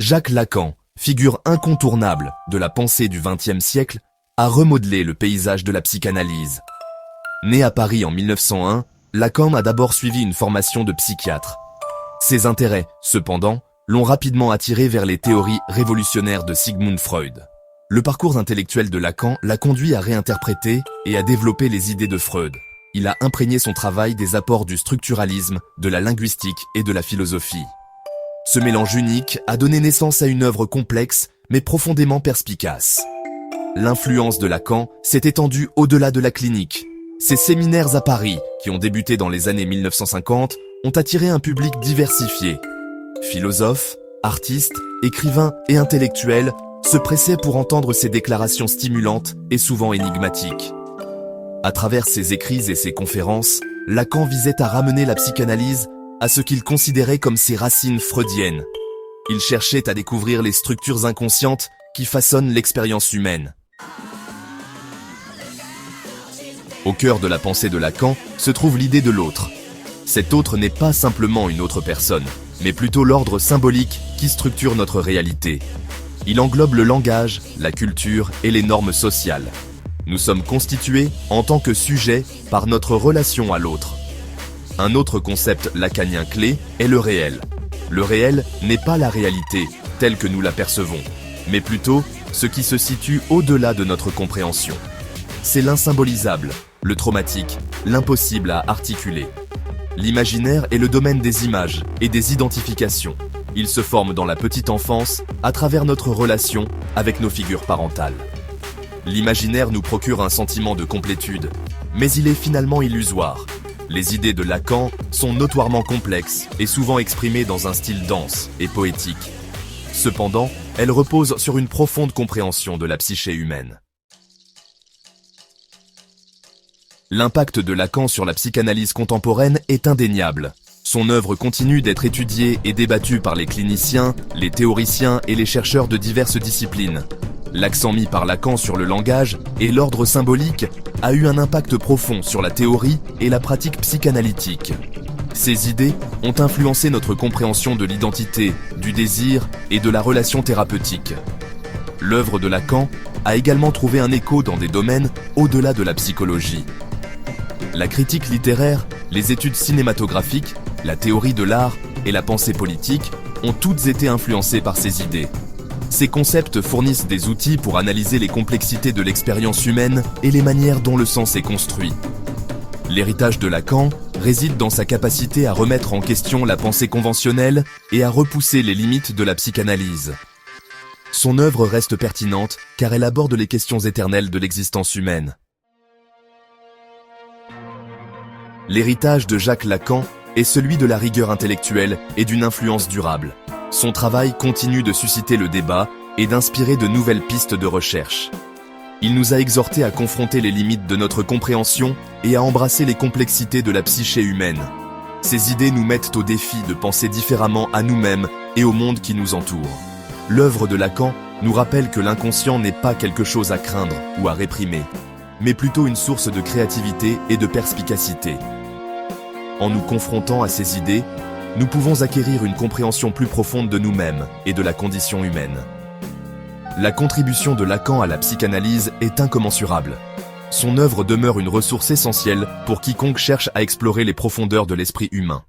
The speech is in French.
Jacques Lacan, figure incontournable de la pensée du XXe siècle, a remodelé le paysage de la psychanalyse. Né à Paris en 1901, Lacan a d'abord suivi une formation de psychiatre. Ses intérêts, cependant, l'ont rapidement attiré vers les théories révolutionnaires de Sigmund Freud. Le parcours intellectuel de Lacan l'a conduit à réinterpréter et à développer les idées de Freud. Il a imprégné son travail des apports du structuralisme, de la linguistique et de la philosophie. Ce mélange unique a donné naissance à une œuvre complexe, mais profondément perspicace. L'influence de Lacan s'est étendue au-delà de la clinique. Ses séminaires à Paris, qui ont débuté dans les années 1950, ont attiré un public diversifié. Philosophes, artistes, écrivains et intellectuels se pressaient pour entendre ses déclarations stimulantes et souvent énigmatiques. À travers ses écrits et ses conférences, Lacan visait à ramener la psychanalyse à ce qu'il considérait comme ses racines freudiennes. Il cherchait à découvrir les structures inconscientes qui façonnent l'expérience humaine. Au cœur de la pensée de Lacan se trouve l'idée de l'autre. Cet autre n'est pas simplement une autre personne, mais plutôt l'ordre symbolique qui structure notre réalité. Il englobe le langage, la culture et les normes sociales. Nous sommes constitués, en tant que sujets, par notre relation à l'autre. Un autre concept lacanien clé est le réel. Le réel n'est pas la réalité, telle que nous la percevons, mais plutôt ce qui se situe au-delà de notre compréhension. C'est l'insymbolisable, le traumatique, l'impossible à articuler. L'imaginaire est le domaine des images et des identifications. Il se forme dans la petite enfance à travers notre relation avec nos figures parentales. L'imaginaire nous procure un sentiment de complétude, mais il est finalement illusoire. Les idées de Lacan sont notoirement complexes et souvent exprimées dans un style dense et poétique. Cependant, elles reposent sur une profonde compréhension de la psyché humaine. L'impact de Lacan sur la psychanalyse contemporaine est indéniable. Son œuvre continue d'être étudiée et débattue par les cliniciens, les théoriciens et les chercheurs de diverses disciplines. L'accent mis par Lacan sur le langage et l'ordre symbolique a eu un impact profond sur la théorie et la pratique psychanalytique. Ces idées ont influencé notre compréhension de l'identité, du désir et de la relation thérapeutique. L'œuvre de Lacan a également trouvé un écho dans des domaines au-delà de la psychologie. La critique littéraire, les études cinématographiques, la théorie de l'art et la pensée politique ont toutes été influencées par ces idées. Ces concepts fournissent des outils pour analyser les complexités de l'expérience humaine et les manières dont le sens est construit. L'héritage de Lacan réside dans sa capacité à remettre en question la pensée conventionnelle et à repousser les limites de la psychanalyse. Son œuvre reste pertinente car elle aborde les questions éternelles de l'existence humaine. L'héritage de Jacques Lacan est celui de la rigueur intellectuelle et d'une influence durable. Son travail continue de susciter le débat et d'inspirer de nouvelles pistes de recherche. Il nous a exhortés à confronter les limites de notre compréhension et à embrasser les complexités de la psyché humaine. Ces idées nous mettent au défi de penser différemment à nous-mêmes et au monde qui nous entoure. L'œuvre de Lacan nous rappelle que l'inconscient n'est pas quelque chose à craindre ou à réprimer, mais plutôt une source de créativité et de perspicacité. En nous confrontant à ces idées, nous pouvons acquérir une compréhension plus profonde de nous-mêmes et de la condition humaine. La contribution de Lacan à la psychanalyse est incommensurable. Son œuvre demeure une ressource essentielle pour quiconque cherche à explorer les profondeurs de l'esprit humain.